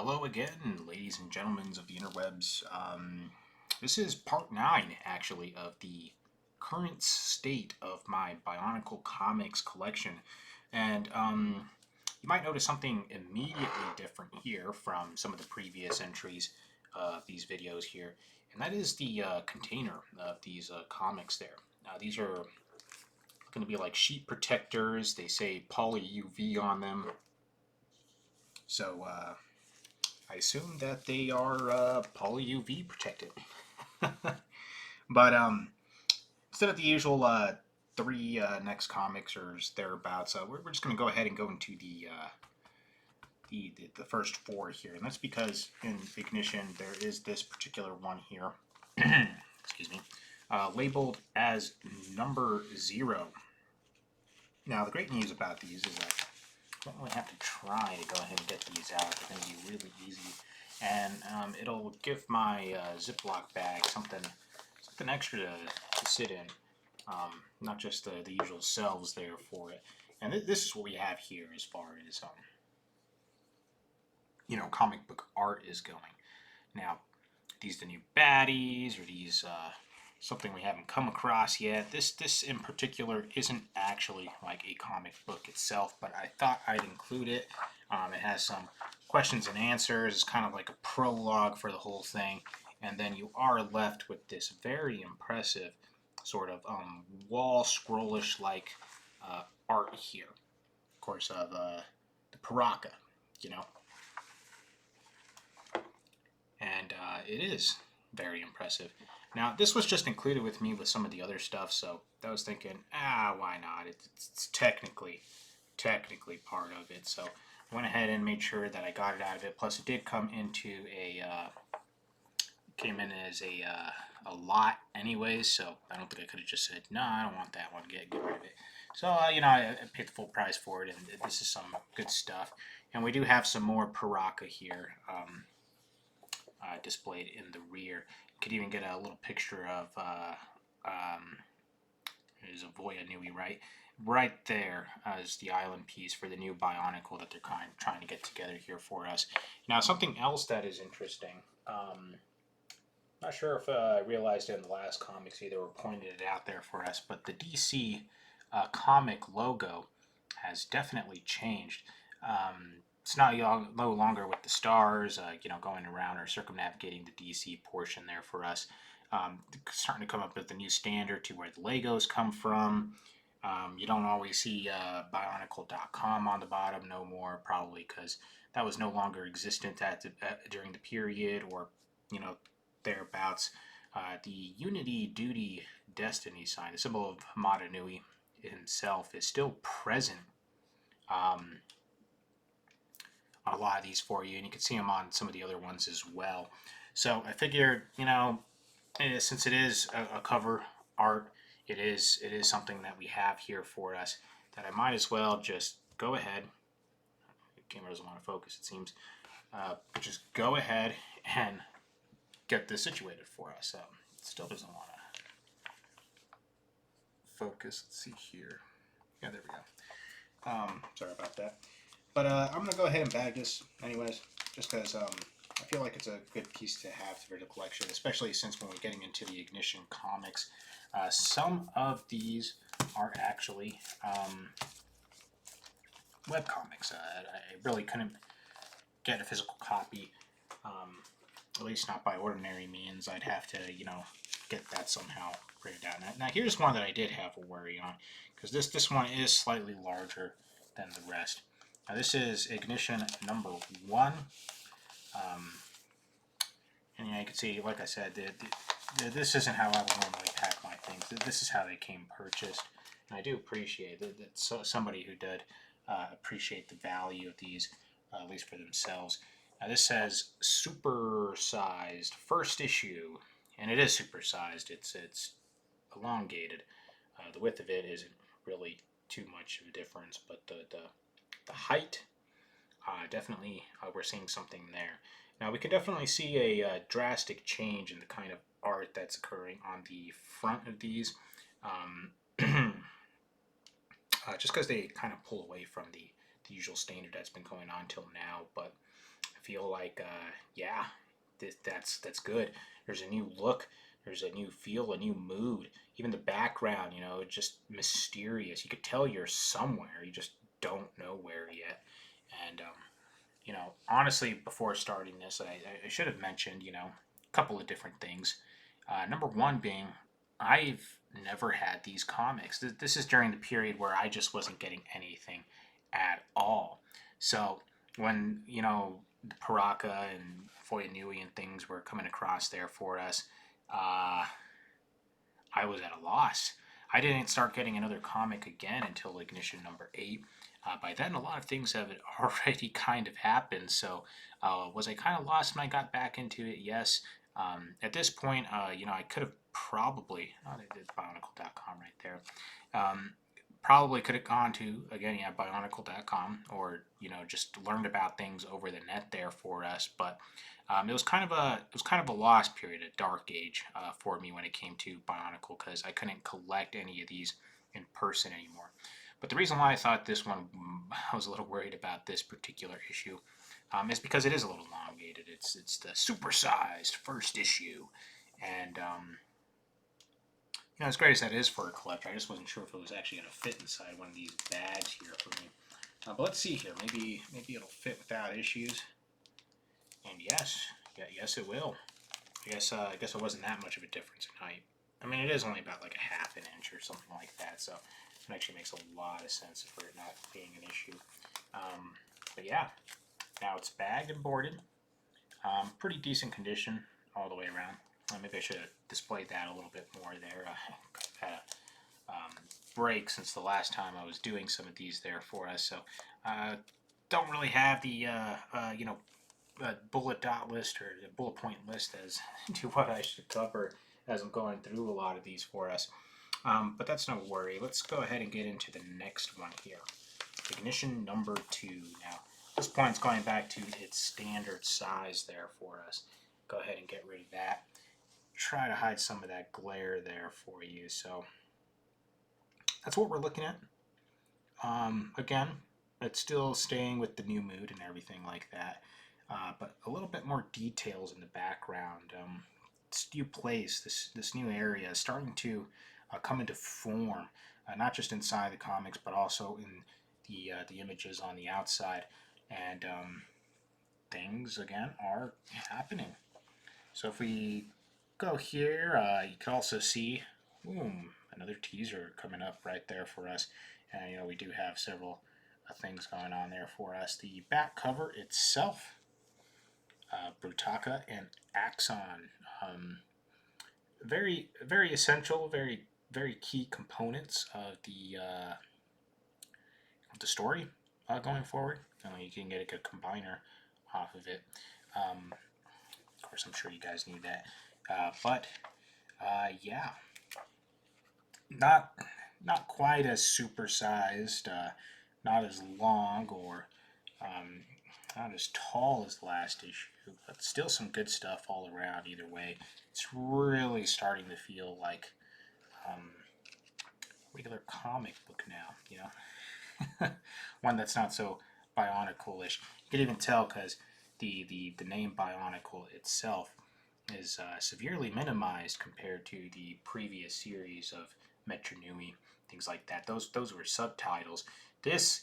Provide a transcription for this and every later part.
Hello again, ladies and gentlemen of the interwebs. This is part 9, actually, of the current state of my Bionicle comics collection. And you might notice something immediately different here from some of the previous entries of these videos here. And that is the container of these comics there. These are going to be like sheet protectors. They say poly UV on them. So, I assume that they are poly UV protected. But instead of the usual three next comics or thereabouts, we're just going to go ahead and go into the first four here. And that's because in Ignition there is this particular one here, excuse me, labeled as number 0. Now, the great news about these is that I don't really have to try to go ahead and get these out. They're going to be really easy. And it'll give my Ziploc bag something extra to sit in. Not just the usual shelves there for it. And this is what we have here as far as, comic book art is going. Now, are these the new baddies, or these something we haven't come across yet? This in particular isn't actually like a comic book itself, but I thought I'd include it. It has some questions and answers. It's kind of like a prologue for the whole thing, and then you are left with this very impressive sort of wall scrollish like art here, of course, of the Paraka, and it is very impressive. Now, this was just included with me with some of the other stuff, so I was thinking, why not? It's technically part of it, so I went ahead and made sure that I got it out of it. Plus, it did come into came in as a lot anyways, so I don't think I could have just said, no, I don't want that one, get rid of it. So, I paid the full price for it, and this is some good stuff. And we do have some more Paraka here displayed in the rear. You could even get a little picture of there's a Voya Nui, right there is the island piece for the new Bionicle that they're trying to get together here for us. Now, something else that is interesting, not sure if I realized it in the last comics either or pointed it out there for us, but the DC comic logo has definitely changed. It's no longer with the stars, going around or circumnavigating the DC portion there for us. Starting to come up with a new standard to where the Legos come from. You don't always see bionicle.com on the bottom no more, probably because that was no longer existent during the period, or thereabouts. The Unity Duty Destiny sign, the symbol of Hamada Nui himself, is still present on a lot of these for you, and you can see them on some of the other ones as well. So I figured, since it is a cover art, it is something that we have here for us, that I might as well just go ahead. The camera doesn't want to focus, it seems. Just go ahead and get this situated for us. It still doesn't want to focus. Let's see here. Yeah, there we go. Sorry about that. But I'm going to go ahead and bag this anyways, just because I feel like it's a good piece to have for the collection, especially since when we're getting into the Ignition comics, some of these are actually web comics. I really couldn't get a physical copy, at least not by ordinary means. I'd have to, get that somehow printed out. Now here's one that I did have a worry on, because this one is slightly larger than the rest. Now, this is Ignition number 1. And you can see, like I said, this isn't how I would normally pack my things. This is how they came purchased. And I do appreciate that somebody who did appreciate the value of these, at least for themselves. Now, this says super-sized first issue, and it is super-sized. It's elongated. The width of it isn't really too much of a difference, but the height, definitely we're seeing something there. Now, we can definitely see a drastic change in the kind of art that's occurring on the front of these, just because they kind of pull away from the usual standard that's been going on till now. But feel like, yeah, that's good. There's a new look. There's a new feel, a new mood. Even the background, you know, just mysterious. You could tell you're somewhere. You just don't know where yet. And you know, honestly, before starting this, I should have mentioned, you know, a couple of different things. Number one being, I've never had these comics. This is during the period where I just wasn't getting anything at all. So when, you know, Paraka and Foyanui and things were coming across there for us, uh, I was at a loss. I didn't start getting another comic again until Ignition number 8. By then, a lot of things have already kind of happened. So, was I kind of lost when I got back into it? Yes. At this point, you know, I could have probably, oh, there's bionicle.com right there. Um, Probably could have gone to, again, yeah, bionicle.com, or, you know, just learned about things over the net there for us. But it was kind of a lost period, a dark age for me when it came to Bionicle, because I couldn't collect any of these in person anymore. But the reason why I thought this one, I was a little worried about this particular issue, is because it is a little elongated. It's the supersized first issue, and you know, as great as that is for a collector, I just wasn't sure if it was actually going to fit inside one of these bags here for me. But let's see here. Maybe it'll fit without issues. And yes, yeah, yes it will. I guess it wasn't that much of a difference in height. I mean, it is only about like a half an inch or something like that, so it actually makes a lot of sense for it not being an issue. But yeah, now it's bagged and boarded. Pretty decent condition all the way around. Maybe I should have displayed that a little bit more there. I've had a break since the last time I was doing some of these there for us, so don't really have the you know, bullet dot list or the bullet point list as to what I should cover as I'm going through a lot of these for us. But that's no worry. Let's go ahead and get into the next one here. Ignition number 2. Now, at this point, it's going back to its standard size there for us. Go ahead and get rid of that. Try to hide some of that glare there for you. So that's what we're looking at. Again, it's still staying with the new mood and everything like that. But a little bit more details in the background. This new place, this new area is starting to come into form, not just inside the comics, but also in the images on the outside. And things, again, are happening. So if we go here, you can also see, boom, another teaser coming up right there for us. And, you know, we do have several things going on there for us. The back cover itself, Brutaka and Axon. Very, very essential, very, very key components of the story going forward. You can get a good combiner off of it. Of course, I'm sure you guys knew that. But yeah, not quite as supersized, not as long, or not as tall as the last issue, but still some good stuff all around either way. It's really starting to feel like a regular comic book now, you know? One that's not so Bionicle-ish. You can even tell because the name Bionicle itself is severely minimized compared to the previous series of Metro Nui, things like that. Those were subtitles. This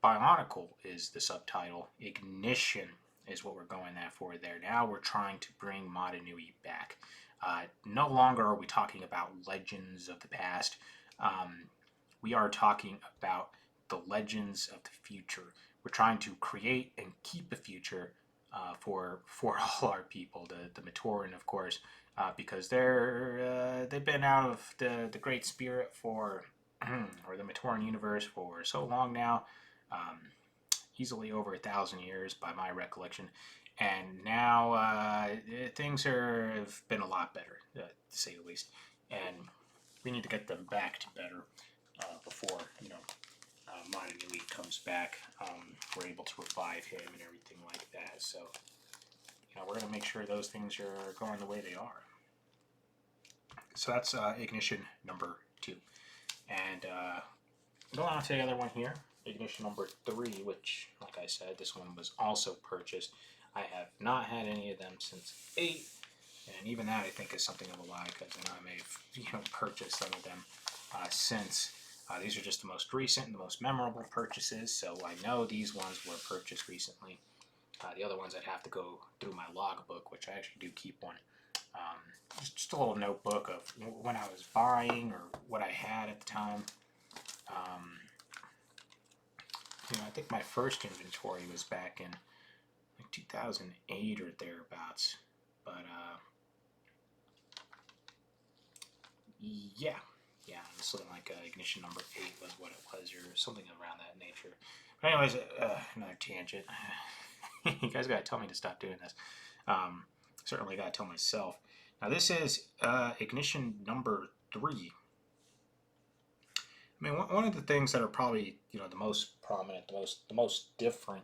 Bionicle is the subtitle. Ignition is what we're going at for there. Now we're trying to bring Madanui back. No longer are we talking about legends of the past. We are talking about the legends of the future. We're trying to create and keep a future for all our people, the Matoran, of course, because they've been out of the Great Spirit for or the Matoran universe for so long now, easily over 1,000 years by my recollection, and now things have been a lot better, to say the least, and we need to get them back to better before, you know, Madanui comes back. We're able to revive him and everything like that. So, you know, we're going to make sure those things are going the way they are. So that's Ignition number 2. And going on to the other one here, Ignition number 3, which, like I said, this one was also purchased. I have not had any of them since 8, and even that I think is something of a lie, because I know I may have purchased some of them since. These are just the most recent and the most memorable purchases, so I know these ones were purchased recently. The other ones I'd have to go through my logbook, which I actually do keep one. Just a little notebook of when I was buying or what I had at the time. I think my first inventory was back in like 2008 or thereabouts. But yeah, it's looking like ignition number 8 was what it was, or something around that nature. But anyways, another tangent. You guys gotta tell me to stop doing this. Certainly gotta tell myself. Now this is ignition number 3. I mean, one of the things that are probably the most prominent, the most different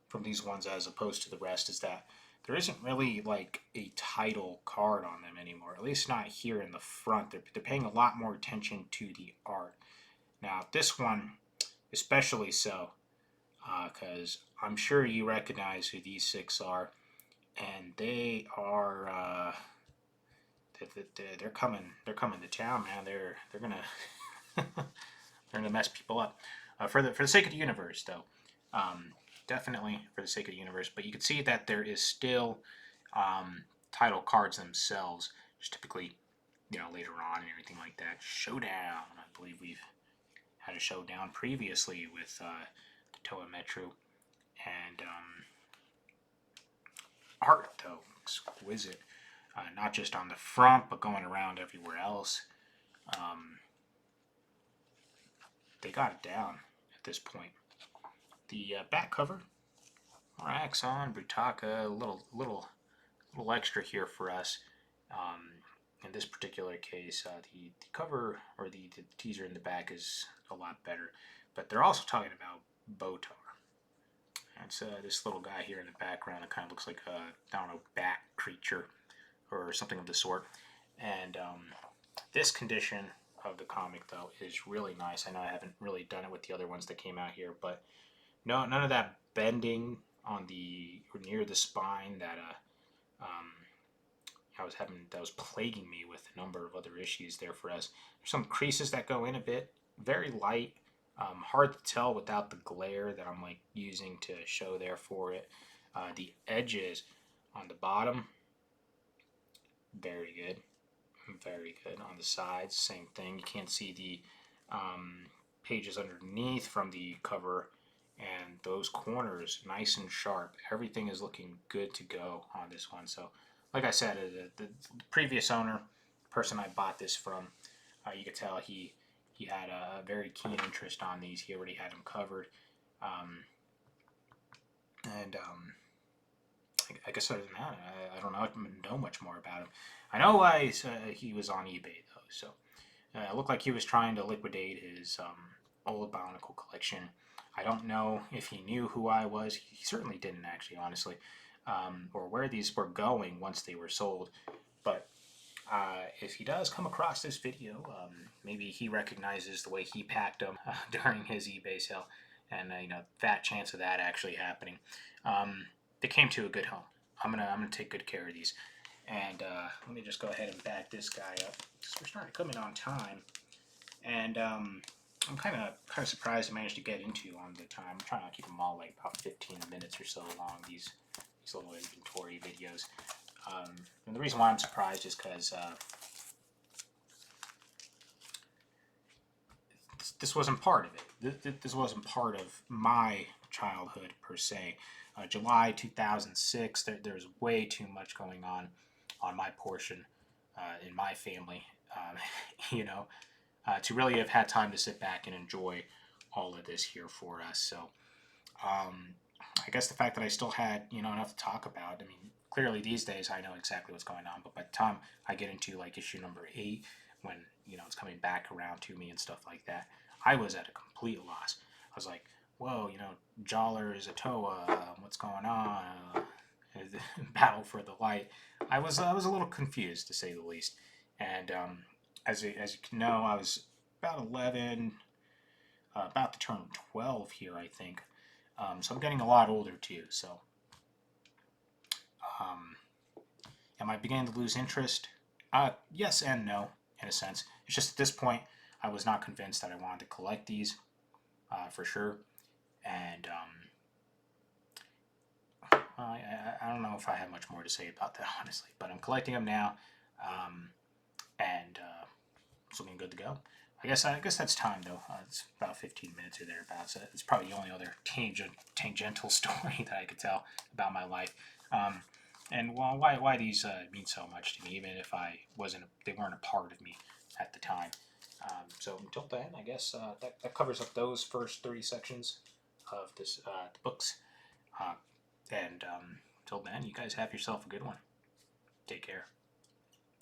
from these ones as opposed to the rest is that there isn't really like a title card on them anymore. At least not here in the front. They're paying a lot more attention to the art. Now this one, especially so, because I'm sure you recognize who these 6 are, and they are they're coming to town, man. They're gonna they're gonna mess people up. For the sake of the universe, though, definitely for the sake of the universe. But you can see that there is still title cards themselves, just typically later on and everything like that. Showdown. I believe we've had a showdown previously with the Toa Metro, and art though exquisite. Not just on the front, but going around everywhere else. They got it down at this point. The back cover, more Axon, Brutaka, a little extra here for us. In this particular case, the cover or the teaser in the back is a lot better. But they're also talking about Botar. That's this little guy here in the background that kind of looks like a, I don't know, bat creature or something of the sort. And this condition of the comic, though, is really nice. I know I haven't really done it with the other ones that came out here, but none of that bending on the or near the spine that that was plaguing me with a number of other issues there for us. There's some creases that go in a bit, very light, hard to tell without the glare that I'm like using to show there for it. The edges on the bottom, very good. Very good. On the sides, same thing. You can't see the pages underneath from the cover, and those corners nice and sharp. Everything is looking good to go on this one. So, like I said, the previous owner, person I bought this from, you could tell he had a very keen interest on these. He already had them covered, and I guess other than that, I don't know much more about him. I know he was on eBay, though, so it looked like he was trying to liquidate his old BIONICLE collection. I don't know if he knew who I was. He certainly didn't, actually, honestly, or where these were going once they were sold. But if he does come across this video, maybe he recognizes the way he packed them during his eBay sale, and fat chance of that actually happening. They came to a good home. I'm gonna take good care of these. And let me just go ahead and back this guy up. We're starting to come in on time, and I'm kind of surprised I managed to get into on the time. I'm trying to keep them all like about 15 minutes or so long. These little inventory videos. And the reason why I'm surprised is because this wasn't part of it. This wasn't part of my childhood per se. July 2006. There's way too much going on my portion in my family, to really have had time to sit back and enjoy all of this here for us. So I guess the fact that I still had enough to talk about. I mean, clearly these days I know exactly what's going on, but by the time I get into like issue number 8, when it's coming back around to me and stuff like that, I was at a complete loss. I was like, whoa, Jollar is a Toa. What's going on? Battle for the light. I was a little confused, to say the least. And as you can know, I was about 11, about to turn 12 here, I think. So I'm getting a lot older too. So am I beginning to lose interest? Yes and no, in a sense. It's just at this point, I was not convinced that I wanted to collect these for sure. And I don't know if I have much more to say about that, honestly. But I'm collecting them now, and it's looking good to go. I guess that's time though. It's about 15 minutes or thereabouts. It's probably the only other tangential story that I could tell about my life. And well, why these mean so much to me, even if they weren't a part of me at the time. So until then, I guess that covers up those first 30 sections of this the books. And until then, you guys have yourself a good one. Take care.